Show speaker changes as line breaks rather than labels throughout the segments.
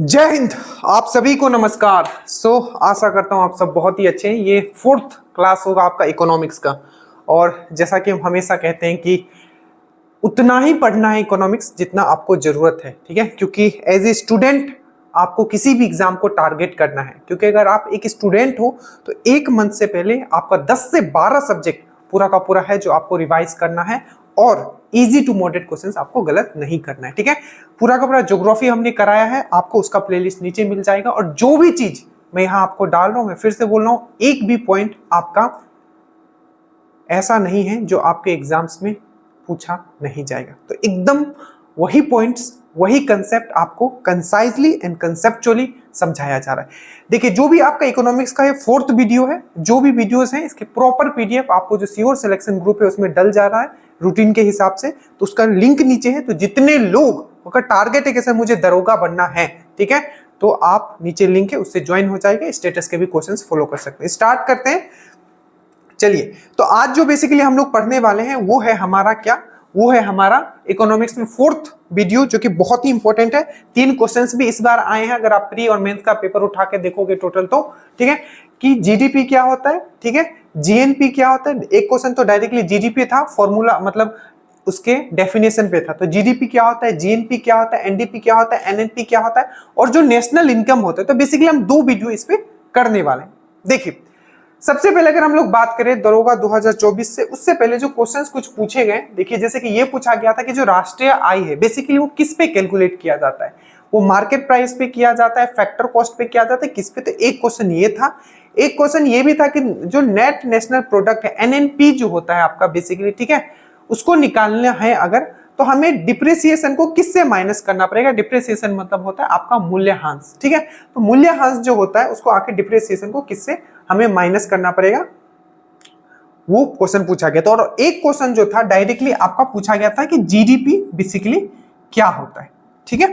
जय हिंद। आप सभी को नमस्कार। आशा करता हूँ आप सब बहुत ही अच्छे हैं। ये 4th क्लास होगा आपका इकोनॉमिक्स का। और जैसा कि हम हमेशा कहते हैं कि उतना ही पढ़ना है इकोनॉमिक्स जितना आपको जरूरत है, ठीक है। क्योंकि एज ए स्टूडेंट आपको किसी भी एग्जाम को टारगेट करना है। क्योंकि अगर आप एक स्टूडेंट हो तो एक मंथ से पहले आपका 10 से 12 सब्जेक्ट पूरा का पूरा है जो आपको रिवाइज करना है और इजी टू मॉडरेट क्वेश्चंस आपको गलत नहीं करना है, ठीक है। पूरा का पूरा ज्योग्राफी हमने कराया है, आपको उसका प्लेलिस्ट नीचे मिल जाएगा। और जो भी चीज मैं यहाँ आपको डाल रहा हूँ, मैं फिर से बोल रहा हूँ, एक भी पॉइंट आपका ऐसा नहीं है जो आपके एग्जाम्स में पूछा नहीं जाएगा। तो एकदम वही पॉइंट्स, वही कंसेप्ट आपको कंसाइजली एंड कंसेप्चुअली समझाया जा रहा है। देखिए, जो भी आपका इकोनॉमिक्स का ये 4th वीडियो है, जो भी वीडियोस हैं इसके प्रॉपर पीडीएफ आपको जो श्योर सिलेक्शन ग्रुप है उसमें डल जा रहा है रूटीन के हिसाब से। तो उसका लिंक नीचे है। तो जितने लोग अगर टारगेट है कि सर मुझे दरोगा बनना है, ठीक है, तो आप नीचे लिंक है उससे ज्वाइन हो जाएगा। स्टेटस के भी क्वेश्चंस फॉलो कर सकते हैं। स्टार्ट करते हैं। चलिए, तो आज जो बेसिकली हम लोग पढ़ने वाले हैं वो है हमारा क्या, वो है हमारा इकोनॉमिक्स में 4th वीडियो, जो कि बहुत ही इंपॉर्टेंट है। 3 क्वेश्चंस भी इस बार आए हैं अगर आप प्री और मेंस का पेपर उठा के देखोगे टोटल, तो ठीक है, कि जीडीपी क्या होता है, ठीक है, जीएनपी क्या होता है। एक क्वेश्चन तो डायरेक्टली जीडीपी था, फॉर्मूला मतलब उसके डेफिनेशन पे था। तो जीडीपी क्या होता है, जीएनपी क्या होता है, एनडीपी क्या होता है, एनएनपी क्या होता है, और जो नेशनल इनकम होता है। तो बेसिकली हम 2 वीडियो इस पे करने वाले हैं। देखिए, सबसे पहले अगर हम लोग बात करें दरोगा 2024 से, उससे पहले जो क्वेश्चंस कुछ पूछे गए, देखिए जैसे कि ये पूछा गया था कि जो राष्ट्रीय आय है बेसिकली वो किस पे कैलकुलेट किया जाता है। वो मार्केट प्राइस पे किया जाता है, फैक्टर कॉस्ट पे किया जाता है, किस पे। तो एक क्वेश्चन ये था। एक क्वेश्चन ये भी था कि जो नेट नेशनल प्रोडक्ट है, एनएनपी जो होता है आपका बेसिकली, ठीक है, उसको निकालना है अगर, तो हमें डिप्रिसिएशन को किससे माइनस करना पड़ेगा। डिप्रिसिएशन मतलब होता है आपका मूल्यह्रास, ठीक है। तो मूल्यह्रास जो होता है उसको आके डिप्रिसिएशन को किससे हमें माइनस करना पड़ेगा, वो क्वेश्चन पूछा गया था। और एक क्वेश्चन जो था डायरेक्टली आपका पूछा गया था कि जीडीपी बेसिकली क्या होता है, ठीक है।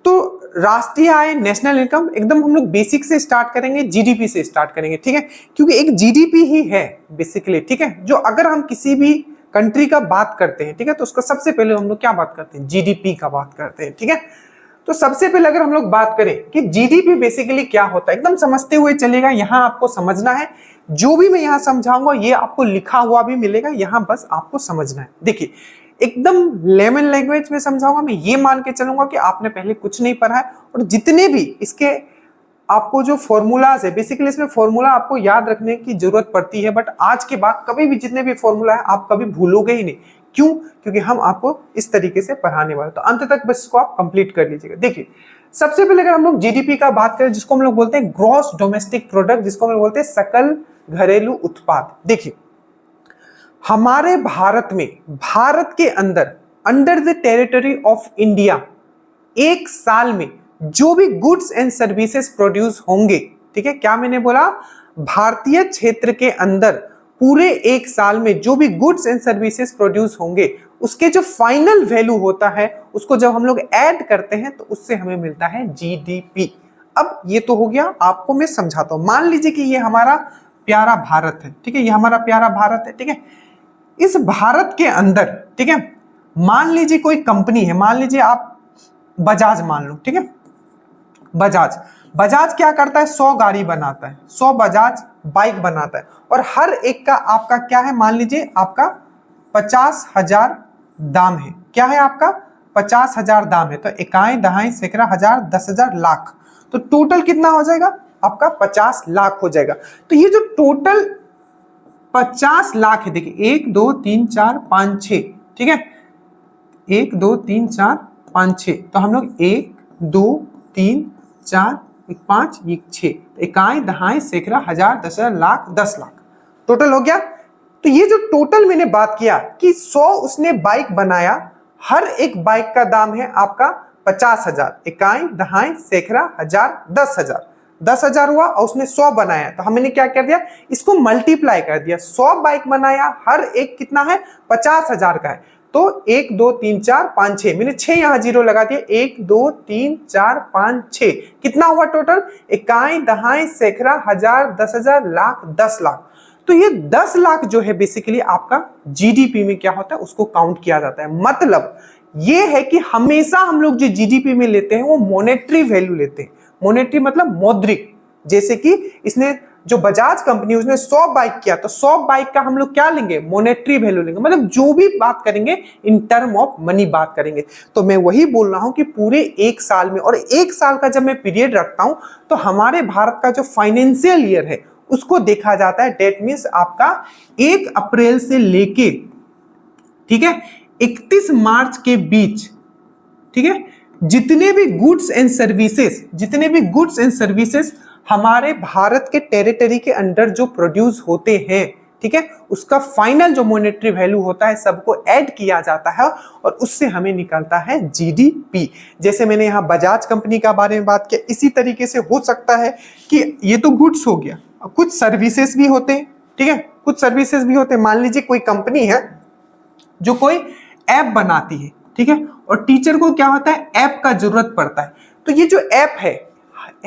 तो राष्ट्रीय आय, नेशनल इनकम, एकदम हम लोग बेसिक से स्टार्ट करेंगे, जीडीपी से स्टार्ट करेंगे, ठीक है। क्योंकि एक जीडीपी ही है बेसिकली, ठीक है, जो अगर हम किसी भी कंट्री का बात करते हैं, ठीक है, तो उसका सबसे पहले हम लोग क्या बात करते हैं, जीडीपी का बात करते हैं, ठीक है। तो सबसे पहले अगर हम लोग बात करें कि जीडीपी बेसिकली क्या होता है, एकदम समझते हुए चलेगा। यहां आपको समझना है, जो भी मैं यहां समझाऊंगा ये आपको लिखा हुआ भी मिलेगा, यहां बस आपको समझना है। देखिए, एकदम लेमन लैंग्वेज में समझाऊंगा। मैं ये मान के चलूंगा कि आपने पहले कुछ नहीं पढ़ा है, और जितने भी इसके आपको जो फॉर्मूलाज है, बेसिकली इसमें फॉर्मूला आपको याद रखने की जरूरत पड़ती है, बट आज के बाद कभी भी जितने भी फॉर्मूला है आप कभी भूलोगे ही नहीं। क्यों? क्योंकि हम आपको इस तरीके से पढ़ाने वाले। तो अंत तक बस इसको आप कंप्लीट कर लीजिएगा। देखिए, सबसे पहले अगर हम लोग जीडीपी का बात करें, जिसको हम लोग बोलते हैं ग्रॉस डोमेस्टिक प्रोडक्ट, जिसको हम लोग बोलते हैं सकल घरेलू उत्पाद। देखिए, हमारे भारत में, भारत के अंदर, under the territory of India, एक साल में जो भी गुड्स एंड सर्विसेज प्रोड्यूस होंगे, ठीक है, क्या मैंने बोला, भारतीय क्षेत्र के अंदर पूरे एक साल में जो भी गुड्स एंड सर्विसेज प्रोड्यूस होंगे, उसके जो फाइनल वैल्यू होता है उसको जब हम लोग ऐड करते हैं तो उससे हमें मिलता है जीडीपी। अब ये तो हो गया, आपको मैं समझाता हूं। मान लीजिए कि ये हमारा प्यारा भारत है, ठीक है, ये हमारा प्यारा भारत है, ठीक है। इस भारत के अंदर, ठीक है, मान लीजिए कोई कंपनी है, मान लीजिए आप बजाज मान लो, ठीक है, बजाज। बजाज क्या करता है, 100 गाड़ी बनाता है, 100 बजाज बाइक बनाता है, और हर एक का आपका क्या है, मान लीजिए आपका 50,000 दाम है। क्या है आपका, 50,000 दाम है। तो इकाई, दहाई, सैकड़ा, हजार, 10,000, लाख, तो टोटल कितना हो जाएगा आपका, 50 लाख हो जाएगा। तो ये जो टोटल 50 लाख है, देखिए 1 2 3 4 5 6, ठीक है, 1 2 3 4 5 6, तो हम लोग 1 2 3 4 5 6, इकाई, दहाई, सैकड़ा, हजार, 10,000, लाख, 10 लाख टोटल हो गया। तो ये जो टोटल मैंने बात किया कि 100 उसने बाइक बनाया, हर एक बाइक का दाम है आपका 50,000, इकाई, दहाई, सैकड़ा, हजार, 10,000, 10,000 हुआ, और उसने 100 बनाया, तो हमने क्या कर दिया, इसको मल्टीप्लाई कर दिया। 100 बाइक बनाया, हर एक कितना है, 50,000 का है। तो 1 2 3 4 5 6, मैंने 6 यहां जीरो लगा दिया, 1 2 3 4 5 6, कितना हुआ टोटल, इकाई, दहाई, सैकड़ा, हजार, 10,000, लाख, 10 लाख। तो ये 10 लाख जो है बेसिकली आपका जीडीपी में क्या होता है, उसको काउंट किया जाता है। मतलब ये है कि हमेशा हम लोग जो जीडीपी में लेते हैं वो मॉनेटरी वैल्यू लेते हैं। मॉनेटरी मतलब मौद्रिक। जैसे कि इसने जो बजाज कंपनी उसने 100 बाइक किया, तो 100 बाइक का हम लोग क्या लेंगे, मॉनेटरी वैल्यू लेंगे, मतलब जो भी बात करेंगे इन टर्म ऑफ मनी बात करेंगे। तो मैं वही बोल रहा हूं कि पूरे एक साल में, और एक साल का जब मैं पीरियड रखता हूं तो हमारे भारत का जो फाइनेंशियल ईयर है उसको देखा जाता है। डेट मीन्स आपका 1 अप्रैल से लेके, ठीक है, 31 मार्च के बीच, ठीक है, जितने भी गुड्स एंड सर्विसेज हमारे भारत के टेरिटरी के अंदर जो प्रोड्यूस होते हैं, ठीक है, उसका फाइनल जो मॉनेटरी वैल्यू होता है सबको ऐड किया जाता है और उससे हमें निकलता है जीडीपी। जैसे मैंने यहाँ बजाज कंपनी का बारे में बात किया, इसी तरीके से हो सकता है कि ये तो गुड्स हो गया, कुछ सर्विसेज भी होते हैं, ठीक है, कुछ सर्विसेज भी होते हैं। मान लीजिए कोई कंपनी है जो कोई ऐप बनाती है, ठीक है, और टीचर को क्या होता है, ऐप का जरूरत पड़ता है, तो ये जो ऐप है,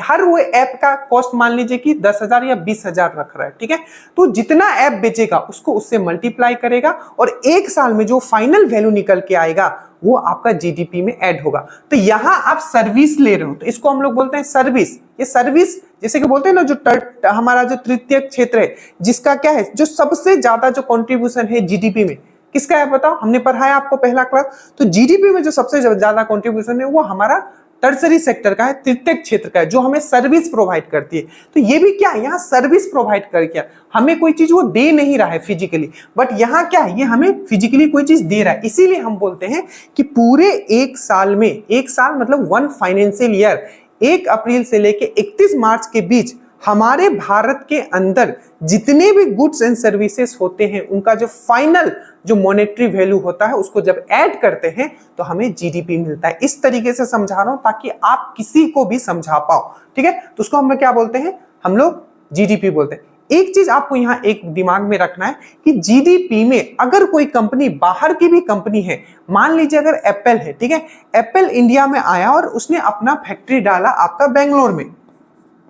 हर वो ऐप का कॉस्ट मान लीजिए कि 10,000 या 20,000 रख रहा है, ठीक है, तो जितना ऐप बेचेगा उसको उससे मल्टीप्लाई करेगा और एक साल में जो फाइनल वैल्यू निकल के आएगा वो आपका जीडीपी में ऐड होगा। तो यहां आप सर्विस ले रहे हो तो इसको हम लोग बोलते हैं सर्विस। ये सर्विस जैसे कि बोलते हैं ना, जो हमारा जो तृतीय क्षेत्र है जिसका क्या है, जो सबसे ज्यादा जो कॉन्ट्रीब्यूशन है जीडीपी में, किसका है बताओ, हमने पढ़ा है आपको पहला क्लास। तो जीडीपी में जो सबसे ज्यादा कंट्रीब्यूशन है वो हमारा टर्सरी सेक्टर का है, तृतीय क्षेत्र का है, जो हमें सर्विस प्रोवाइड करती है। तो ये भी क्या है, यहाँ सर्विस प्रोवाइड कर क्या, हमें कोई चीज वो दे नहीं रहा है फिजिकली, बट यहाँ क्या है, ये हमें फिजिकली कोई चीज दे रहा है। इसीलिए हम बोलते हैं कि पूरे एक साल में, एक साल मतलब 1 फाइनेंशियल ईयर, 1 अप्रैल से लेके 31 मार्च के बीच हमारे भारत के अंदर जितने भी गुड्स एंड सर्विसेज होते हैं उनका जो फाइनल जो मॉनेटरी वैल्यू होता है उसको जब ऐड करते हैं तो हमें जीडीपी मिलता है। इस तरीके से समझा रहा हूं ताकि आप किसी को भी समझा पाओ, ठीक है। तो उसको हम क्या बोलते हैं, हम लोग जीडीपी बोलते हैं। एक चीज आपको यहां एक दिमाग में रखना है कि जीडीपी में अगर कोई कंपनी, बाहर की भी कंपनी है, मान लीजिए अगर एप्पल है, ठीक है, एप्पल इंडिया में आया और उसने अपना फैक्ट्री डाला आपका बेंगलोर में,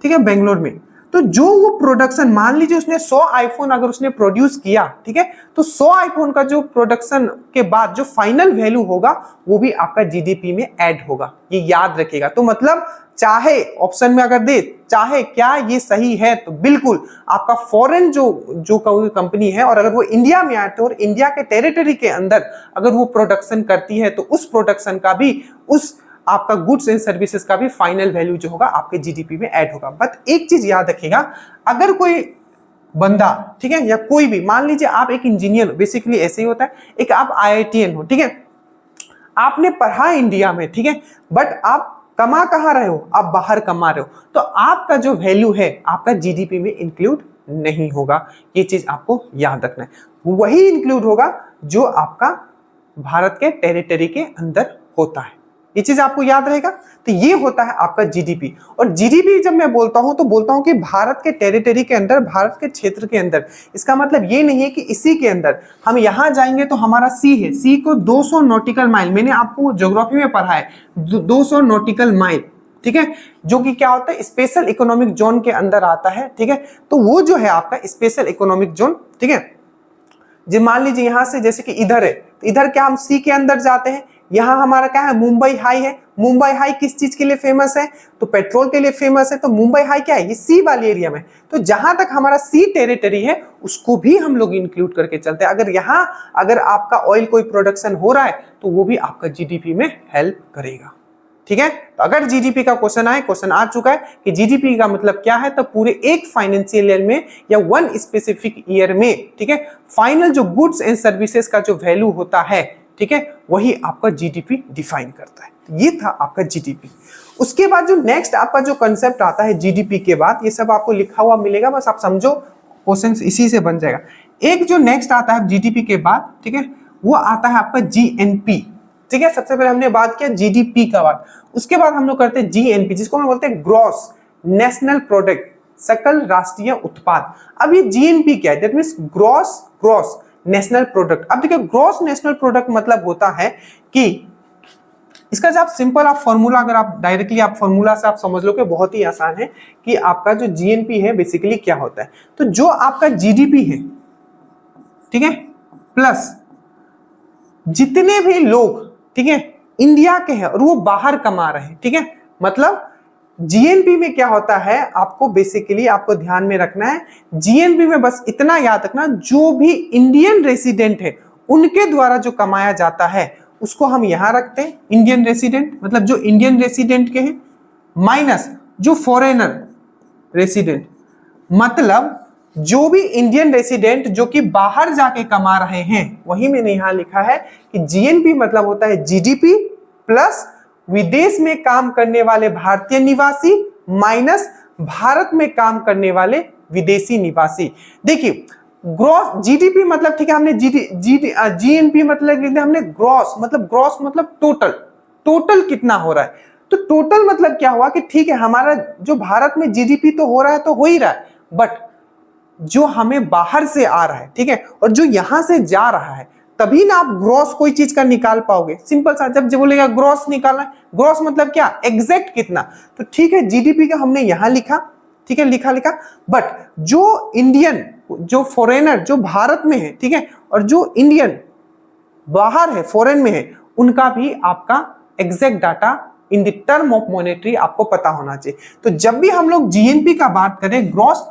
ठीक है, बेंगलोर में, तो जो वो प्रोडक्शन, मान लीजिए उसने 100 आईफोन अगर उसने प्रोड्यूस किया, ठीक है, तो 100 आईफोन का जो प्रोडक्शन के बाद जो फाइनल वैल्यू होगा वो भी आपका जीडीपी में ऐड होगा, ये याद रखिएगा। तो मतलब चाहे ऑप्शन में अगर दे, चाहे क्या ये सही है, तो बिल्कुल आपका फॉरेन जो कंपनी है और अगर वो इंडिया में आए तो और इंडिया के टेरिटरी के अंदर अगर वो प्रोडक्शन करती है तो उस प्रोडक्शन का भी, उस आपका गुड्स एंड सर्विसेज का भी फाइनल वैल्यू जो होगा आपके जीडीपी में ऐड होगा। बट एक चीज याद रखिएगा, अगर कोई बंदा, ठीक है, या कोई भी, मान लीजिए आप एक इंजीनियर, बेसिकली ऐसे ही होता है, एक आप आईआईटीएन हो, ठीक है, आपने पढ़ा इंडिया में, ठीक है, बट आप कमा कहाँ रहे हो, आप बाहर कमा रहे हो, तो आपका जो वैल्यू है आपका जीडीपी में इंक्लूड नहीं होगा। ये चीज आपको याद रखना है, वही इंक्लूड होगा जो आपका भारत के टेरिटरी के अंदर होता है। ये चीज आपको याद रहेगा। तो ये होता है आपका जीडीपी। और जीडीपी जब मैं बोलता हूं तो बोलता हूं कि भारत के टेरिटरी के अंदर, भारत के क्षेत्र के अंदर। इसका मतलब ये नहीं है कि इसी के अंदर हम यहां जाएंगे तो हमारा सी है, सी को 200 नॉटिकल माइल, मैंने आपको ज्योग्राफी में पढ़ा है 200 नॉटिकल माइल, ठीक है, जो कि क्या होता है, स्पेशल इकोनॉमिक जोन के अंदर आता है, ठीक है। तो वो जो है आपका स्पेशल इकोनॉमिक जोन, ठीक है। जो मान लीजिए यहां से जैसे कि इधर है, तो इधर क्या हम सी के अंदर जाते हैं, यहां हमारा क्या है, मुंबई हाई है। मुंबई हाई किस चीज के लिए फेमस है, तो पेट्रोल के लिए फेमस है। तो मुंबई हाई क्या है, ये सी वाली एरिया में। तो जहां तक हमारा सी टेरिटरी है उसको भी हम लोग इंक्लूड करके चलते हैं। अगर आपका ऑयल कोई प्रोडक्शन हो रहा है तो वो भी आपका जीडीपी में हेल्प करेगा, ठीक है। तो अगर जीडीपी का क्वेश्चन आए, क्वेश्चन आ चुका है कि जीडीपी का मतलब क्या है, तो पूरे एक फाइनेंशियल ईयर में या 1 स्पेसिफिक ईयर में, ठीक है, फाइनल जो गुड्स एंड सर्विसेज का जो वैल्यू होता है, ठीक है, वही आपका जीडीपी डिफाइन करता है। ये था आपका जीडीपी। उसके बाद जो नेक्स्ट आपका जो कंसेप्ट आता है जीडीपी के बाद, ये सब आपको लिखा हुआ मिलेगा, बस आप समझो, क्वेश्चन इसी से बन जाएगा। एक जो नेक्स्ट आता है जीडीपी के बाद, ठीक है, वो आता है आपका जीएनपी, ठीक है। सबसे पहले हमने बात किया जीडीपी का बात, उसके बाद हम लोग करते हैं जीएनपी, जिसको हम बोलते हैं ग्रॉस नेशनल प्रोडक्ट, सकल राष्ट्रीय उत्पाद। अब ये जीएनपी क्या है, that means gross national product. अब देखिए ग्रॉस नेशनल प्रोडक्ट मतलब होता है कि इसका जब सिंपल आप फॉर्मूला, अगर आप डायरेक्टली आप फॉर्मूला से आप समझ लो कि बहुत ही आसान है कि आपका जो जीएनपी है बेसिकली क्या होता है। तो जो आपका जीडीपी है, ठीक है, प्लस जितने भी लोग ठीक है, इंडिया के हैं और वो बाहर कमा रहे हैं, ठीक है। मतलब जीएनपी में क्या होता है, आपको बेसिकली आपको ध्यान में रखना है, जीएनपी में बस इतना याद रखना, जो भी इंडियन रेसिडेंट है उनके द्वारा जो कमाया जाता है उसको हम यहां रखते हैं इंडियन रेसिडेंट, मतलब जो इंडियन रेसिडेंट के हैं, माइनस जो फॉरेनर रेसिडेंट, मतलब जो भी इंडियन रेसिडेंट जो कि बाहर जाके कमा रहे हैं, वही मैंने यहां लिखा है कि जीएनपी मतलब होता है जीडीपी प्लस विदेश में काम करने वाले भारतीय निवासी माइनस भारत में काम करने वाले विदेशी निवासी। देखिए ग्रॉस जीडीपी मतलब, ठीक है, हमने जीएनपी मतलब हमने ग्रॉस मतलब टोटल, टोटल कितना हो रहा है, तो टोटल मतलब क्या हुआ कि ठीक है हमारा जो भारत में जीडीपी तो हो रहा है, तो हो ही रहा है, बट जो हमें बाहर से आ रहा है, ठीक है, और जो यहां से जा रहा है, तभी ना आप ग्रॉस कोई चीज का निकाल पाओगे। सिंपल सा, जब बोलेगा ग्रॉस निकालना है, ग्रॉस मतलब क्या, एग्जैक्ट कितना, तो ठीक है जीडीपी का हमने यहां लिखा, ठीक है, लिखा, बट जो इंडियन, जो फॉरेनर जो भारत में है, ठीक है, और जो इंडियन बाहर है फॉरेन में है, उनका भी आपका exact data in the term of monetary आपको पता होना चाहिए। तो जब भी हम लोग जीएनपी का बात करें, ग्रॉस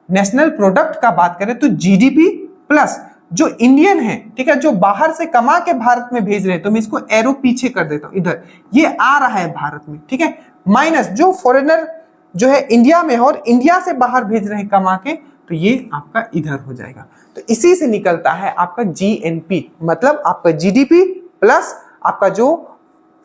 नेशनल प्रोडक्ट का बात करें, तो जीडीपी प्लस जो इंडियन है, ठीक है, जो बाहर से कमा के भारत में भेज रहे हैं, तो मैं इसको एरो पीछे कर देता हूं, इधर ये आ रहा है भारत में, ठीक है, माइनस जो फॉरेनर जो है इंडिया में है और इंडिया से बाहर भेज रहे हैं कमा के, तो ये आपका इधर हो जाएगा। तो इसी से निकलता है आपका जीएनपी, मतलब आपका जीडीपी प्लस आपका जो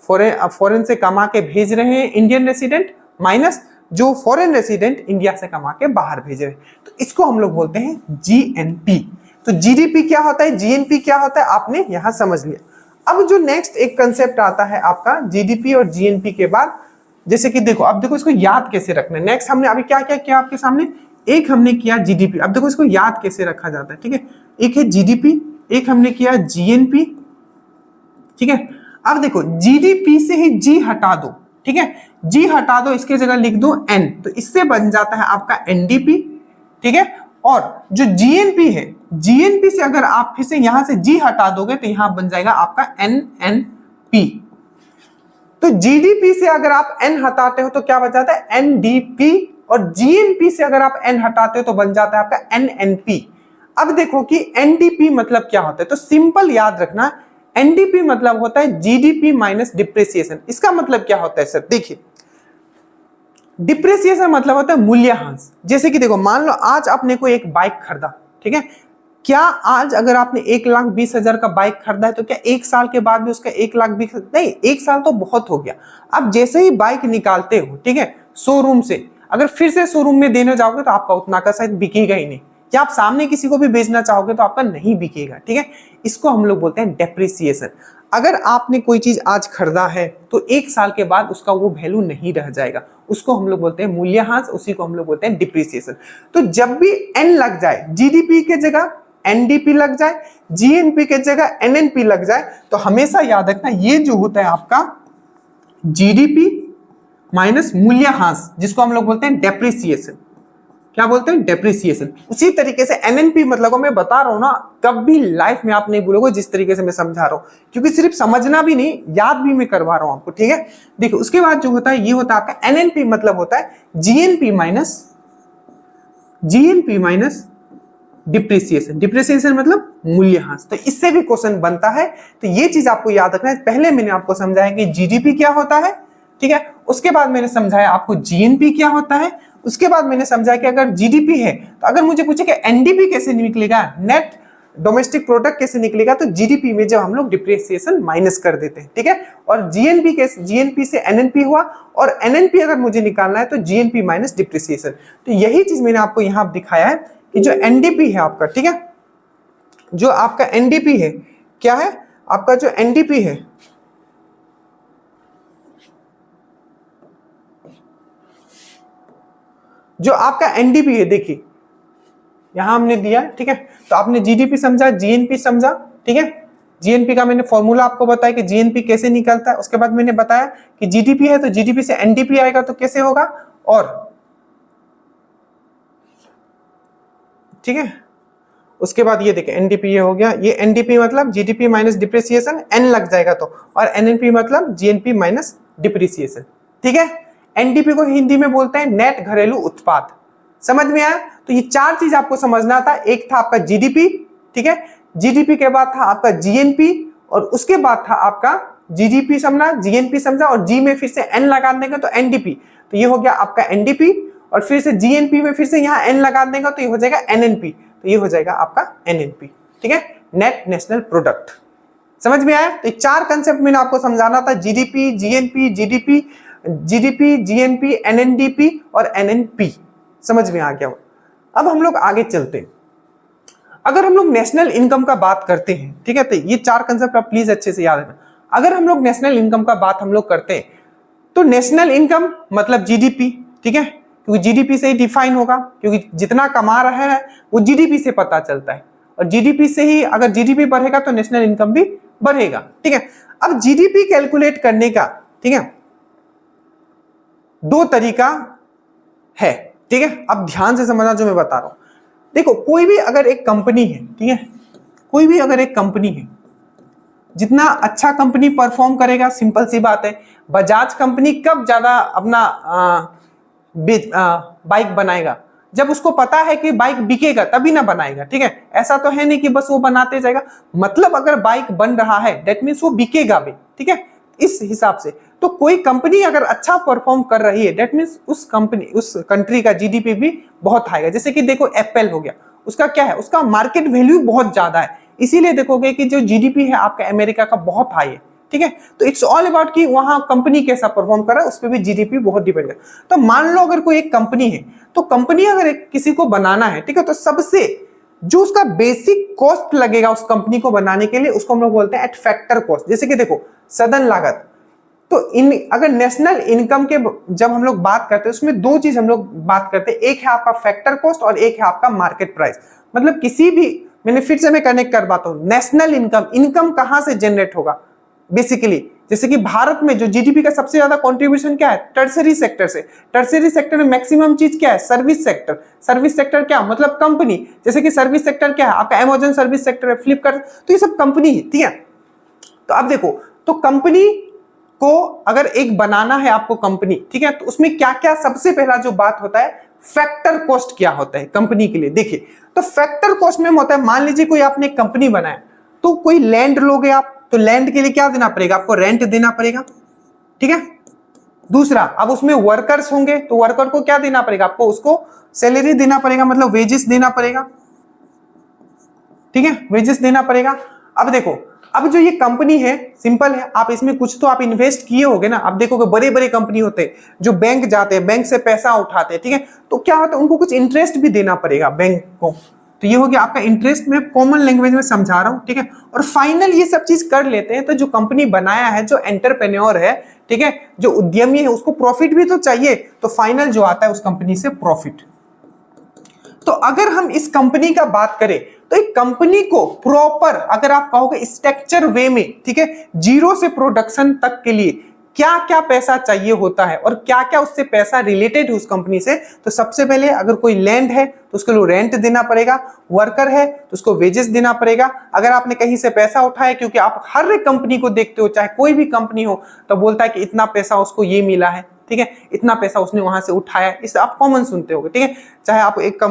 फॉरेन से कमा के भेज रहे हैं इंडियन रेसिडेंट माइनस जो फॉरेन रेसिडेंट इंडिया से कमा के बाहर भेज रहे हैं, तो इसको हम लोग बोलते हैं जीएनपी। तो जीडीपी क्या होता है, जीएनपी क्या होता है, आपने यहां समझ लिया। अब जो नेक्स्ट एक कंसेप्ट आता है आपका जीडीपी और जीएनपी के बाद, जैसे कि देखो, अब देखो इसको याद कैसे रखना है। नेक्स्ट हमने अभी क्या क्या किया आपके सामने, एक हमने किया जीडीपी, अब देखो इसको याद कैसे रखा जाता है, ठीक है, एक है जीडीपी, एक हमने किया जीएनपी, ठीक है। अब देखो जीडीपी से ही जी हटा दो, ठीक है, जी हटा दो, इसके जगह लिख दो एन, तो इससे बन जाता है आपका एनडीपी, ठीक है। और जो जीएनपी है, जीएनपी से अगर आप फिर से यहां से जी हटा दोगे तो यहां बन जाएगा आपका एनएनपी। तो जीडीपी से अगर आप एन हटाते हो तो क्या बच जाता है एनडीपी, और जीएनपी से अगर आप एन हटाते हो तो बन जाता है आपका एनएनपी। अब देखो कि एनडीपी मतलब क्या होता है, तो सिंपल याद रखना, एनडीपी मतलब होता है जीडीपी माइनस डिप्रिसिएशन। इसका मतलब क्या होता है सर, देखिए डिप्रिसिएशन मतलब होता है मूल्यह्रास। जैसे कि देखो मान लो आज आपने कोई एक बाइक खरीदा, ठीक है, क्या आज अगर आपने 1,20,000 का बाइक खरीदा है तो क्या एक साल के बाद भी उसका 1,20,000 नहीं, एक साल तो बहुत हो गया। अब जैसे ही बाइक निकालते हो, ठीक है, शोरूम से, अगर फिर से शोरूम में देने जाओगे तो आपका उतना का शायद बिकेगा ही नहीं, या आप सामने किसी को भी बेचना चाहोगे तो आपका नहीं बिकेगा, ठीक है। इसको हम लोग बोलते हैं डेप्रिसिएशन। अगर आपने कोई चीज आज खरीदा है तो एक साल के बाद उसका वो वैल्यू नहीं रह जाएगा, उसको हम लोग बोलते हैं मूल्यह्रास, उसी को हम लोग बोलते हैं डिप्रिसिएशन। तो जब भी एन लग जाए, जीडीपी के जगह एनडीपी लग जाए, जीएनपी के जगह एनएनपी लग जाए, तो हमेशा याद रखना ये जो होता है आपका जीडीपी माइनस मूल्यह्रास, जिसको हम लोग बोलते हैं डेप्रिसिएशन। क्या बोलते हैं, डेप्रिसिएशन। उसी तरीके से एनएनपी मतलब मैं बता रहा हूं ना, कभी लाइफ में आप नहीं भूलोगे जिस तरीके से मैं समझा रहा हूं, क्योंकि सिर्फ समझना भी नहीं, याद भी मैं करवा रहा हूं आपको, ठीक है। देखो उसके बाद जो होता है ये होता है आपका एनएनपी, मतलब होता है जीएनपी माइनस डिप्रिसिएशन। डिप्रिसिएशन मतलब मूल्यह्रास। तो इससे भी क्वेश्चन बनता है, तो ये चीज आपको याद रखना है। पहले मैंने आपको समझाया कि जीडीपी क्या होता है, ठीक है, उसके बाद मैंने समझाया आपको जीएनपी क्या होता है, उसके बाद मैंने समझा कि अगर जीडीपी है तो अगर मुझे पूछे कि एनडीपी कैसे निकलेगा, नेट डोमेस्टिक प्रोडक्ट कैसे निकलेगा, तो जीडीपी में जब हम लोग डिप्रिसिएशन माइनस कर देते हैं, ठीक है। और जीएनपी से एनएनपी हुआ, और एनएनपी अगर मुझे निकालना है तो जीएनपी माइनस डिप्रिसिएशन। तो यही चीज मैंने आपको यहां दिखाया है कि जो एनडीपी है आपका, ठीक है, जो आपका एनडीपी है क्या है, आपका जो एनडीपी है जो आपका एनडीपी है, देखिए यहां हमने दिया, ठीक है। तो आपने जीडीपी समझा, जीएनपी समझा, ठीक है। जीएनपी का मैंने फॉर्मूला आपको बताया कि जीएनपी कैसे निकलता है। उसके बाद मैंने बताया कि जीडीपी है तो जीडीपी से एनडीपी आएगा तो कैसे होगा, और ठीक है। उसके बाद ये देखिए एनडीपी ये हो गया, ये एनडीपी मतलब जीडीपी माइनस डिप्रिसिएशन, एन लग जाएगा तो, और एनएनपी मतलब जीएनपी माइनस डिप्रिसिएशन। ठीक है, एनडीपी को हिंदी में बोलते हैं नेट घरेलू उत्पाद। समझ में आया? तो ये चार चीज आपको समझना था। एक था आपका जीडीपी, ठीक है, जीडीपी के बाद था आपका जीएनपी, और उसके बाद था आपका जीडीपी समझा, जीएनपी समझा, और जी में फिर से एन लगा देंगे तो एनडीपी, तो ये हो गया आपका एनडीपी, और फिर से जीएनपी में फिर से यहाँ एन लगा देंगे तो ये हो जाएगा एनएनपी, तो ये हो जाएगा आपका एनएनपी। ठीक है, नेट नेशनल प्रोडक्ट। समझ में आया? तो ये चार कंसेप्ट मैंने आपको समझाना था, GDP, GNP, GDP, GDP, GNP, NNDP और एनएनपी। समझ में आ गया? अब हम लोग आगे चलते हैं। अगर हम लोग नेशनल इनकम का बात करते हैं, ठीक है, तो ये चार कंसेप्ट आप प्लीज अच्छे से याद रखना। अगर हम लोग नेशनल इनकम का बात हम लोग करते हैं तो नेशनल इनकम मतलब जीडीपी, ठीक है, क्योंकि जीडीपी से ही डिफाइन होगा, क्योंकि जितना कमा रहा है वो जीडीपी से पता चलता है, और जीडीपी से ही अगर जीडीपी बढ़ेगा तो नेशनल इनकम भी बढ़ेगा। ठीक है, अब जीडीपी कैलकुलेट करने का, ठीक है, दो तरीका है। ठीक है, अब ध्यान से समझना जो मैं बता रहा हूं। देखो, कोई भी अगर एक कंपनी है, ठीक है, कोई भी अगर एक कंपनी है, जितना अच्छा कंपनी परफॉर्म करेगा, सिंपल सी बात है, बजाज कंपनी कब ज्यादा अपना बाइक बनाएगा, जब उसको पता है कि बाइक बिकेगा तभी ना बनाएगा। ठीक है, ऐसा तो है नहीं कि बस वो बनाते जाएगा, मतलब अगर बाइक बन रहा है दैट मीन्स वो बिकेगा भी। ठीक है, इस हिसाब से तो कोई कंपनी अगर अच्छा परफॉर्म कर रही है दैट मीन्स उस कंपनी, उस कंट्री का जीडीपी भी बहुत आएगा। जैसे कि देखो एप्पल हो गया, उसका क्या है, उसका मार्केट वैल्यू बहुत ज्यादा है, इसीलिए देखोगे कि जो जीडीपी है आपका अमेरिका का बहुत हाई है। ठीक है, तो इट्स ऑल अबाउट कि वहां कंपनी कैसा परफॉर्म कर रहा है, उस पर भी जीडीपी बहुत डिपेंड कर। तो मान लो अगर कोई एक कंपनी है, तो कंपनी अगर एक किसी को बनाना है, ठीक है, तो सबसे जो उसका बेसिक कॉस्ट लगेगा उस कंपनी को बनाने के लिए, उसको हम लोग बोलते हैं एट फैक्टर कॉस्ट। जैसे कि देखो सदन लागत, तो अगर नेशनल इनकम के जब हम लोग बात करते हैं उसमें दो चीज हम लोग बात करते हैं, एक है आपका फैक्टर कॉस्ट और एक है आपका मार्केट प्राइस। मतलब किसी भी, मैंने फिर से मैं कनेक्ट कर पाता हूं, नेशनल इनकम, इनकम कहां से जनरेट होगा बेसिकली, जैसे कि भारत में जो जीडीपी का सबसे ज्यादा कंट्रीब्यूशन क्या है, टर्सरी सेक्टर से। टर्सरी सेक्टर में मैक्सिमम चीज क्या है, सर्विस सेक्टर। सर्विस सेक्टर क्या मतलब कंपनी, जैसे कि सर्विस सेक्टर क्या है आपका, अमेजन सर्विस सेक्टर है, फ्लिपकार्ट, तो ये सब कंपनी है। ठीक है, तो अब देखो, तो कंपनी को अगर एक बनाना है आपको कंपनी, ठीक है, तो उसमें क्या क्या सबसे पहला जो बात होता है, फैक्टर कॉस्ट क्या होता है कंपनी के लिए। देखिए, तो फैक्टर कॉस्ट में होता है, मान लीजिए कोई आपने कंपनी बनाया, तो कोई लैंड लोगे आप, तो लैंड के लिए क्या देना पड़ेगा आपको, रेंट देना पड़ेगा। ठीक है, दूसरा, अब उसमें वर्कर्स होंगे तो वर्कर को क्या देना पड़ेगा आपको, उसको सैलरी देना पड़ेगा, मतलब वेजेस देना पड़ेगा। ठीक है, वेजेस देना पड़ेगा। अब देखो, अब जो ये कंपनी है सिंपल है, आप इसमें कुछ तो आप इन्वेस्ट किए होगे ना। आप देखोगे बड़े बड़े कंपनी होते हैं जो बैंक जाते हैं, बैंक से पैसा उठाते हैं, ठीक है, तो क्या होता है, उनको कुछ इंटरेस्ट भी देना पड़ेगा बैंक को। तो ये हो गया आपका इंटरेस्ट, में कॉमन लैंग्वेज में समझा रहा हूं। ठीक है, और फाइनल ये सब चीज कर लेते हैं तो जो कंपनी बनाया है, जो एंटरप्रेन्योर है, ठीक है, जो उद्यमी है, उसको प्रॉफिट भी तो चाहिए, तो फाइनल जो आता है उस कंपनी से प्रॉफिट। तो अगर हम इस कंपनी का बात करें तो एक कंपनी को प्रॉपर, अगर आप कहोगे स्ट्रक्चर वे में, ठीक है, जीरो से प्रोडक्शन तक के लिए क्या क्या पैसा चाहिए होता है और क्या क्या उससे पैसा रिलेटेड है उस कंपनी से, तो सबसे पहले अगर कोई लैंड है तो उसके लिए रेंट देना पड़ेगा, वर्कर है तो उसको वेजेस देना पड़ेगा। अगर आपने कहीं से पैसा उठाया, क्योंकि आप हर एक कंपनी को देखते हो, चाहे कोई भी कंपनी हो, तो बोलता है कि इतना पैसा उसको ये मिला है, ठीक है, इतना पैसा उसने वहां से उठाया, इसे आप कॉमन सुनते होगे। ठीक है, चाहे आप एक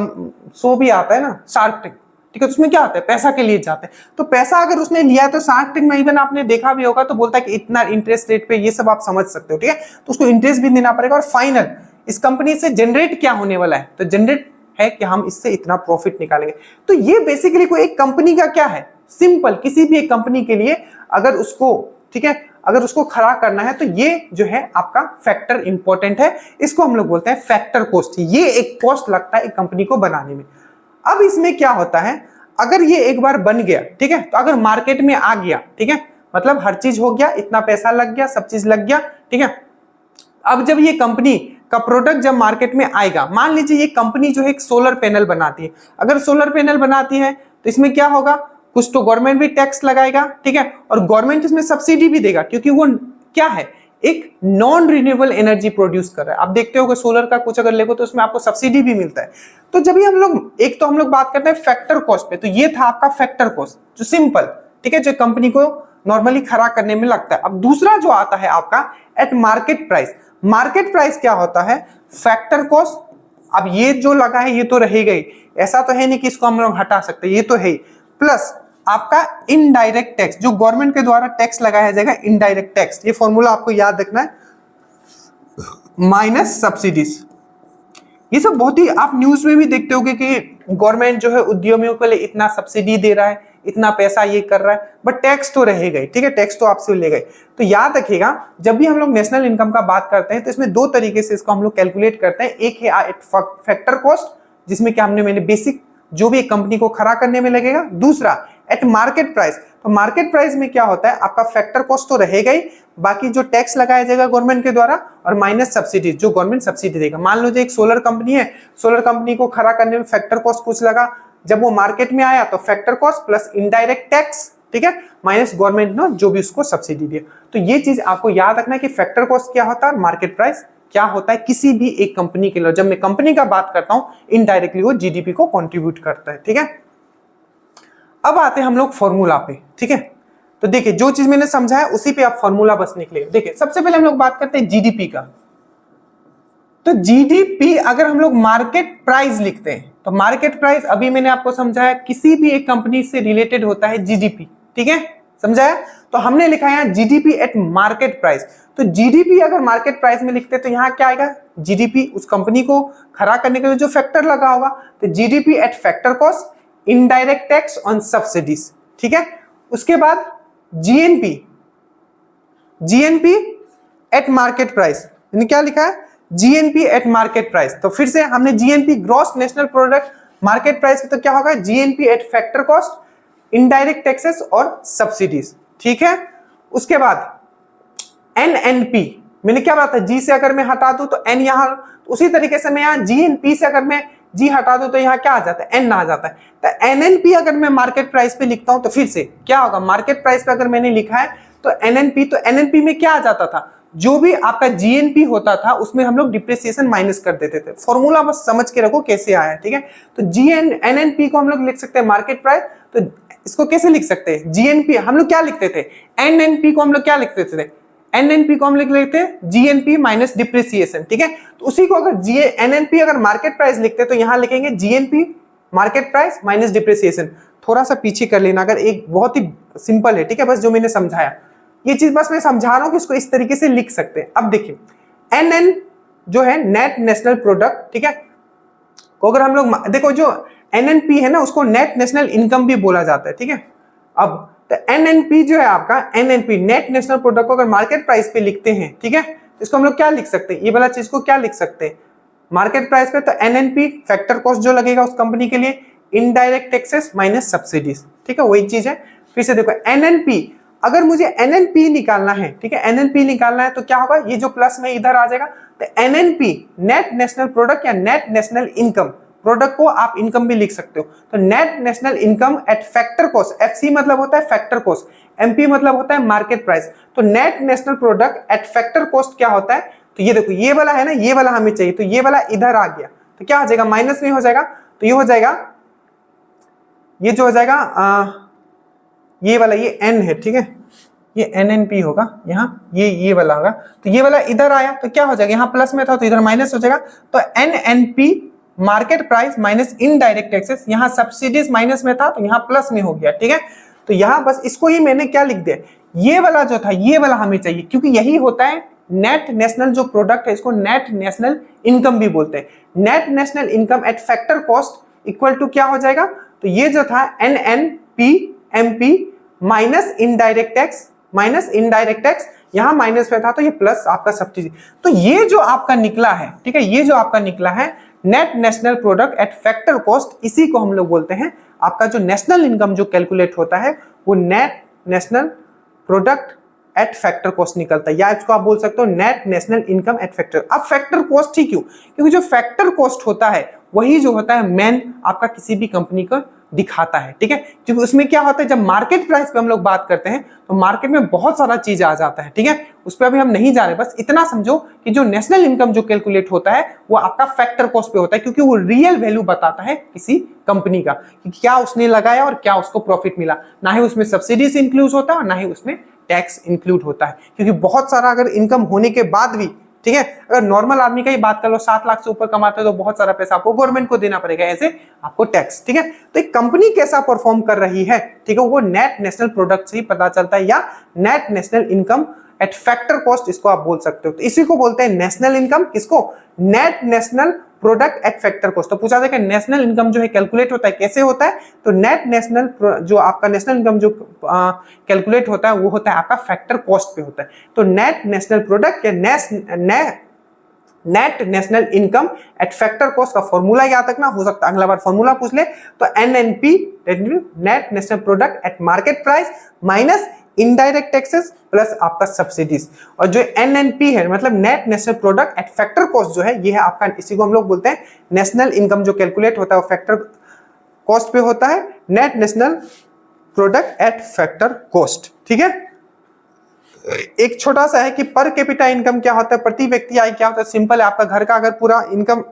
शो भी आता है ना, शार्क टैंक, ठीक है, तो उसमें क्या होता है, पैसा के लिए जाते हैं। तो पैसा अगर उसने लिया तो शार्क टैंक में इवन आपने देखा भी होगा, तो बोलता है कि इतना इंटरेस्ट रेट पे, ये सब आप समझ सकते हो। ठीक है, तो उसको इंटरेस्ट भी देना पड़ेगा, और फाइनल इस कंपनी से जनरेट क्या होने वाला है, तो जनरेट है कि हम इससे इतना प्रॉफिट निकालेंगे। तो ये बेसिकली कोई एक कंपनी का क्या है, सिंपल, किसी भी एक कंपनी के लिए अगर उसको, ठीक है, अगर उसको खड़ा करना है तो ये जो है आपका फैक्टर इंपॉर्टेंट है, इसको हम लोग बोलते हैं फैक्टर कॉस्ट। ये एक कॉस्ट लगता है एक कंपनी को बनाने में। अब इसमें क्या होता है, अगर ये एक बार बन गया, ठीक है, तो अगर मार्केट में आ गया, ठीक है, मतलब हर चीज हो गया, इतना पैसा लग गया, सब चीज लग गया, ठीक है, अब जब ये कंपनी का प्रोडक्ट जब मार्केट में आएगा, मान लीजिए ये कंपनी जो है एक सोलर पैनल बनाती है, अगर सोलर पैनल बनाती है तो इसमें क्या होगा, कुछ तो गवर्नमेंट भी टैक्स लगाएगा, ठीक है, और गवर्नमेंट इसमें सब्सिडी भी देगा, क्योंकि वो क्या है, एक नॉन रिन्यूएबल एनर्जी प्रोड्यूस कर रहा है। आप देखते हो कि सोलर का कुछ अगर लेगो तो उसमें आपको सब्सिडी भी मिलता है। तो जब भी हम लोग बात करते हैं फैक्टर कॉस्ट पे, तो ये था आपका फैक्टर कॉस्ट जो सिंपल, ठीक है, जो कंपनी को नॉर्मली खड़ा करने में लगता है। अब दूसरा जो आता है आपका eight market price. Market price क्या होता है? Factor cost. अब ये जो लगा है ये तो रहेगा ही, ऐसा तो है नहीं कि इसको हम लोग हटा सकते, ये तो है ही। प्लस आपका इनडायरेक्ट टैक्स, जो गवर्नमेंट के द्वारा टैक्स लगाया जाएगा, इनडायरेक्ट टैक्स, ये फॉर्मूला आपको याद रखना है, माइनस सब्सिडीज। ये सब बहुत ही आप न्यूज में भी देखते होंगे कि गवर्नमेंट जो है उद्यमियों के लिए इतना सब्सिडी दे रहा है, इतना पैसा ये कर रहा है, बट टैक्स तो रहेगा ही, ठीक है, टैक्स तो आपसे ले गए। तो याद रखिएगा जब भी हम लोग नेशनल इनकम का बात करते हैं तो इसमें दो तरीके से इसको हम लोग कैलकुलेट करते हैं। एक है फैक्टर कॉस्ट, जिसमें क्या हमने बेसिक जो भी एक कंपनी को खड़ा करने में लगेगा। दूसरा एट मार्केट प्राइस। तो मार्केट प्राइस में क्या होता है, आपका फैक्टर कॉस्ट तो रहेगा ही, बाकी जो टैक्स लगाया जाएगा गवर्नमेंट के द्वारा, और माइनस सब्सिडी, जो गवर्नमेंट सब्सिडी देगा। मान लो जो एक सोलर कंपनी है, सोलर कंपनी को खड़ा करने में फैक्टर कॉस्ट कुछ लगा, जब वो मार्केट में आया तो factor cost plus indirect tax, ठीक है, माइनस गवर्नमेंट ने जो भी उसको सब्सिडी दिया। तो ये चीज आपको याद रखना है कि फैक्टर कॉस्ट क्या होता है, मार्केट प्राइस क्या होता है किसी भी एक कंपनी के लिए। जब मैं कंपनी का बात करता हूं, इनडायरेक्टली वो जीडीपी को कंट्रीब्यूट करता है, ठीक है। अब आते हैं हम लोग फॉर्मूला पे, ठीक है। तो देखिए जो चीज मैंने समझाया उसी पे आप फॉर्मूला बस निकले। देखिए सबसे पहले हम लोग बात करते हैं जीडीपी का। तो जीडीपी अगर हम लोग मार्केट प्राइस लिखते हैं, तो मार्केट प्राइस अभी मैंने आपको समझाया किसी भी एक कंपनी से रिलेटेड होता है जीडीपी, ठीक है, समझाया। तो हमने लिखा है जीडीपी एट मार्केट प्राइस। तो जीडीपी अगर मार्केट प्राइस में लिखते हैं तो यहाँ क्या आएगा, जीडीपी उस कंपनी को खड़ा करने के लिए जो फैक्टर लगा होगा, तो GDP at factor cost, indirect tax on subsidies, ठीक है। उसके बाद GNP, GNP eight market price, क्या लिखा है, जीएनपी एट मार्केट प्राइस। तो फिर से हमने GNP gross national product market price, तो क्या होगा, GNP eight factor cost, indirect taxes और सब्सिडीज, ठीक है। उसके बाद एनएनपी, मैंने क्या बात है, जी से अगर मैं हटा दूं तो एन यहां, उसी तरीके से मैं यहां जीएनपी से अगर मैं जी हटा दो तो यहाँ क्या आ जाता है, एन आ जाता है। तो एनएनपी अगर मैं मार्केट प्राइस पे लिखता हूं तो फिर से क्या होगा, मार्केट प्राइस पे अगर मैंने लिखा है तो एनएनपी, तो एनएनपी में क्या आ जाता था, जो भी आपका जीएनपी होता था उसमें हम लोग डिप्रिसिएशन माइनस कर देते थे। फॉर्मूला बस समझ के रखो कैसे आया है, ठीक है। तो एनएनपी को हम लोग लिख सकते हैं मार्केट प्राइस। तो इसको कैसे लिख सकते हैं, जीएनपी हम लोग क्या लिखते थे, एनएनपी को हम लोग क्या लिखते थे, एनएनपी को हम लिख लेते हैं जीएनपी माइनस डिप्रिसिएशन, ठीक है। तो उसी को अगर एनएनपी अगर मार्केट प्राइस लिखते हैं तो यहां लिखेंगे GNP market price minus depreciation. थोड़ा सा पीछे कर लेना, अगर एक बहुत ही सिंपल है, ठीक है, बस जो मैंने समझाया ये चीज बस मैं समझा रहा हूं कि इसको इस तरीके से लिख सकते हैं। अब देखिए एनएन जो है नेट नेशनल प्रोडक्ट, ठीक है, को अगर हम लोग देखो जो एनएनपी है ना उसको नेट नेशनल इनकम भी बोला जाता है, ठीक है। अब तो एनएनपी जो है आपका, एनएनपी नेट नेशनल प्रोडक्ट को अगर मार्केट प्राइस पे लिखते हैं, ठीक है, तो इसको हम लोग क्या लिख सकते हैं, ये वाला चीज को क्या लिख सकते हैं मार्केट प्राइस पे, तो एनएनपी फैक्टर कॉस्ट जो लगेगा उस कंपनी के लिए, इनडायरेक्ट टैक्सेस माइनस सब्सिडीज, ठीक है, वही चीज है। फिर से देखो एनएनपी, अगर मुझे एनएनपी निकालना है, ठीक है, एनएनपी निकालना है तो क्या होगा, ये जो प्लस में इधर आ जाएगा, तो एनएनपी नेट नेशनल प्रोडक्ट या नेट नेशनल इनकम, प्रोडक्ट को आप इनकम भी लिख सकते हो। तो net national income at factor cost, FC मतलब होता है फैक्टर कॉस्ट, एमपी मतलब होता है मार्केट प्राइस। तो net national product at factor cost क्या होता है, तो ये देखो ये वाला है ना, ये वाला हमें चाहिए, तो ये वाला इधर आ गया, तो क्या हो जाएगा, माइनस में हो जाएगा, तो ये हो जाएगा, ये जो हो जाएगा ये वाला, ये एन है, ठीक है, ये एनएनपी होगा यहाँ, ये वाला होगा, तो ये वाला इधर आया तो क्या हो जाएगा, यहाँ प्लस में था तो इधर माइनस हो जाएगा। तो NNP market price minus indirect taxes, यहाँ सब्सिडीज माइनस में था तो यहाँ प्लस में हो गया, ठीक है। तो यहाँ बस इसको ही मैंने क्या लिख दिया, ये वाला जो था ये वाला हमें चाहिए, क्योंकि यही होता है नेट नेशनल जो प्रोडक्ट है, इसको नेट नेशनल इनकम भी बोलते हैं। Net national income at factor cost equal to क्या हो जाएगा, तो ये जो था NNP MP minus indirect tax, minus indirect tax, यहां माइनस में था तो ये प्लस आपका सब्सिडी। तो ये जो आपका निकला है, ठीक है, ये जो आपका निकला है net national product at factor cost, इसी को हम लोग बोलते हैं आपका जो नेशनल इनकम जो कैलकुलेट होता है वो net national product at factor cost निकलता है, या इसको आप बोल सकते हो net national income at factor. अब फैक्टर कॉस्ट ही क्यों, क्योंकि जो फैक्टर कॉस्ट होता है वही जो होता है मेन आपका किसी भी कंपनी का दिखाता है, ठीक है। क्योंकि उसमें क्या होता है, जब मार्केट प्राइस पे हम लोग बात करते हैं तो मार्केट में बहुत सारा चीज आ जाता है, ठीक है। उस पर अभी हम नहीं जा रहे, बस इतना समझो कि जो नेशनल इनकम जो कैलकुलेट होता है वो आपका फैक्टर कॉस्ट पे होता है, क्योंकि वो रियल वैल्यू बताता है किसी कंपनी का कि क्या उसने लगाया और क्या उसको प्रॉफिट मिला। ना ही उसमें सब्सिडीज इंक्लूड होता है और ना ही उसमें टैक्स इंक्लूड होता है, क्योंकि बहुत सारा अगर इनकम होने के बाद भी, ठीक है, अगर नॉर्मल आदमी का ही बात कर लो 7 लाख से ऊपर कमाते हो तो बहुत सारा पैसा आपको गवर्नमेंट को देना पड़ेगा, ऐसे आपको टैक्स, ठीक है। तो एक कंपनी कैसा परफॉर्म कर रही है, ठीक है, वो नेट नेशनल प्रोडक्ट से ही पता चलता है, या net national income at factor cost इसको आप बोल सकते हो। तो इसी को बोलते हैं नेशनल इनकम, किसको, net national product at factor cost. तो पूछा जाएगा नेशनल इनकम जो है कैलकुलेट होता है, कैसे होता है, तो नेट नेशनल जो आपका नेशनल इनकम जो कैलकुलेट होता है वो होता है आपका फैक्टर कॉस्ट पे होता है। तो नेट नेशनल प्रोडक्ट या net national income at factor cost का फॉर्मूला याद रखना, हो सकता है अगला बार फॉर्मूला पूछ ले, तो NNP net national product at market price minus indirect taxes plus आपका सब्सिडीज। और जो एनएनपी है मतलब net national product at factor cost जो है ये है आपका, इसी को हम लोग बोलते हैं नेशनल इनकम जो कैलकुलेट होता है वो फैक्टर कॉस्ट पे होता है, net national product at factor cost, ठीक है। एक छोटा सा है कि पर कैपिटा इनकम क्या होता है, प्रति व्यक्ति आय क्या होता है। सिंपल है, आपका घर का अगर पूरा इनकम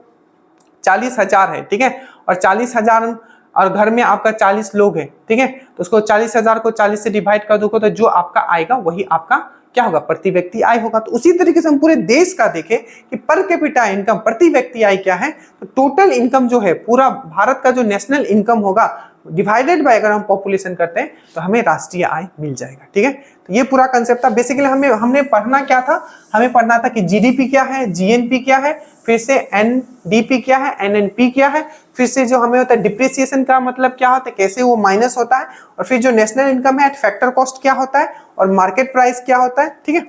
40,000 है, ठीक है, और 40,000 और घर में आपका 40 लोग हैं, ठीक है, तो उसको 40,000 को 40 से डिवाइड कर दो तो जो आपका आएगा वही आपका क्या होगा, प्रति व्यक्ति आय होगा। तो उसी तरीके से हम पूरे देश का देखें कि पर कैपिटा इनकम प्रति व्यक्ति आय क्या है, तो टोटल इनकम जो है पूरा भारत का जो नेशनल इनकम होगा डिवाइडेड बाय अगर हम पॉपुलेशन करते हैं तो हमें राष्ट्रीय आय मिल जाएगा, ठीक है। तो ये पूरा कंसेप्ट था। बेसिकली हमने पढ़ना क्या था, हमें पढ़ना था कि जीडीपी क्या है, जीएनपी क्या है, फिर से एनडीपी क्या है, एनएनपी क्या है, फिर से जो हमें होता है डिप्रिसिएशन का मतलब क्या होता है, कैसे वो माइनस होता है, और फिर जो नेशनल इनकम है एट फैक्टर कॉस्ट क्या होता है, और मार्केट प्राइस क्या होता है, ठीक है।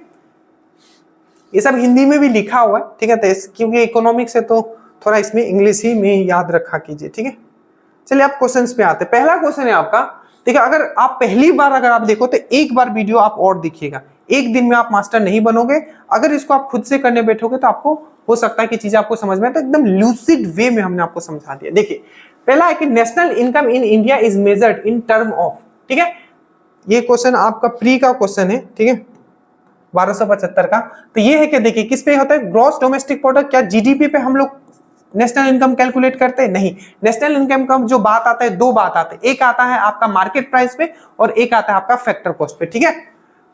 ये सब हिंदी में भी लिखा हुआ है, ठीक है, तो क्योंकि इकोनॉमिक्स है तो थोड़ा इसमें इंग्लिश ही में याद रखा कीजिए, ठीक है। चलिए आप क्वेश्चंस पे आते हैं। पहला क्वेश्चन है आपका, देखिए अगर आप पहली बार अगर आप देखो तो एक बार वीडियो आप और देखिएगा, एक दिन में आप मास्टर नहीं बनोगे। अगर इसको आप खुद से करने बैठोगे तो आपको हो सकता है कि चीजें आपको समझ में आए, तो एकदम लूसिड वे में हमने आपको समझा दिया। देखिए पहला है कि national income in India is measured in term of, ठीक है, ये क्वेश्चन आपका प्री का क्वेश्चन है, ठीक है, 1275 का। तो ये है कि देखिए किस पे होता है, ग्रॉस डोमेस्टिक प्रोडक्ट, क्या जीडीपी पे हम लोग नेशनल इनकम कैलकुलेट करते हैं, नहीं। नेशनल इनकम का जो बात आता है, दो बात आते हैं, एक आता है आपका मार्केट प्राइस पे और एक आता है आपका फैक्टर कॉस्ट पे, ठीक है,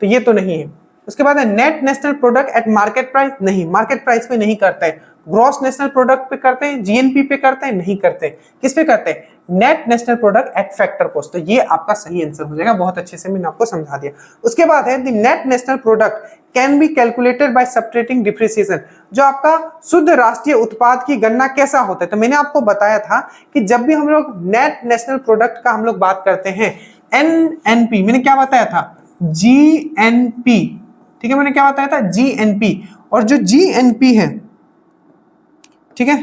तो ये तो नहीं है। उसके बाद है net national product at market price, नहीं, मार्केट प्राइस पे नहीं करते हैं। ग्रॉस नेशनल प्रोडक्ट पे करते हैं, जीएनपी पे करते हैं, नहीं करते। किस पे करते हैं, net national product at factor cost. तो ये आपका सही आंसर हो जाएगा, बहुत अच्छे से मैंने आपको समझा दिया। उसके बाद है the net national product can be calculated by subtracting depreciation, जो आपका शुद्ध राष्ट्रीय उत्पाद की गणना कैसा होता है। तो मैंने आपको बताया था कि जब भी हम लोग नेट नेशनल प्रोडक्ट का हम लोग बात करते हैं, एनएनपी मैंने क्या बताया था, जीएनपी, ठीक है, मैंने क्या बताया था, जीएनपी। और जो जीएनपी है, ठीक है,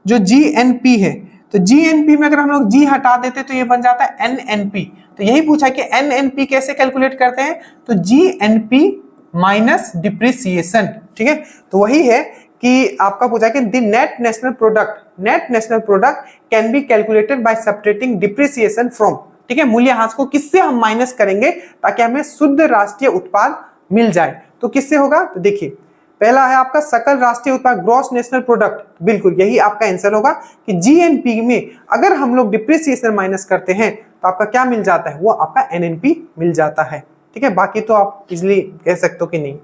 जो जीएनपी है, तो जीएनपी में अगर हम लोग जी हटा देते तो ये बन जाता है एनएनपी। तो यही पूछा कि एनएनपी कैसे कैलकुलेट करते हैं, तो जीएनपी माइनस डिप्रिसिएशन, ठीक है। तो वही है कि आपका पूछा कि the net national product can be calculated by subtracting depreciation from, ठीक है, मूल्यह्रास को किससे हम माइनस करेंगे ताकि हमें शुद्ध राष्ट्रीय उत्पाद मिल जाए। तो किससे होगा, तो देखिए पहला है आपका सकल राष्ट्रीय उत्पाद, ग्रॉस नेशनल प्रोडक्ट, बिल्कुल यही आपका आंसर होगा कि जीएनपी में अगर हम लोग डिप्रिसिएशन माइनस करते हैं तो आपका क्या मिल जाता है, वो आपका एनएनपी मिल जाता है, ठीक है। बाकी तो आप इजिली कह सकते हो कि नहीं,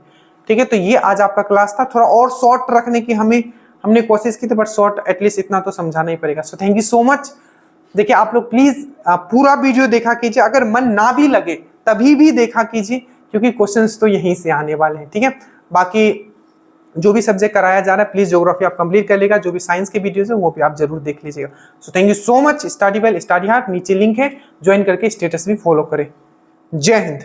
ठीक है। तो ये आज आपका क्लास था, थोड़ा और शॉर्ट रखने की हमने कोशिश की थी, बट शॉर्ट एटलीस्ट इतना तो समझाना ही पड़ेगा। So thank you so much. देखिए आप लोग प्लीज पूरा वीडियो देखा कीजिए, अगर मन ना भी लगे तभी भी देखा कीजिए, क्योंकि क्वेश्चंस तो यहीं से आने वाले हैं, ठीक है। बाकी जो भी सब्जेक्ट कराया जा रहा है प्लीज ज्योग्राफी आप कंप्लीट कर लेगा, जो भी साइंस के वीडियोस है वो भी आप जरूर देख लीजिएगा। So thank you so much. Study well study hard, नीचे लिंक है, ज्वाइन करके स्टेटस भी फॉलो करें। जय हिंद।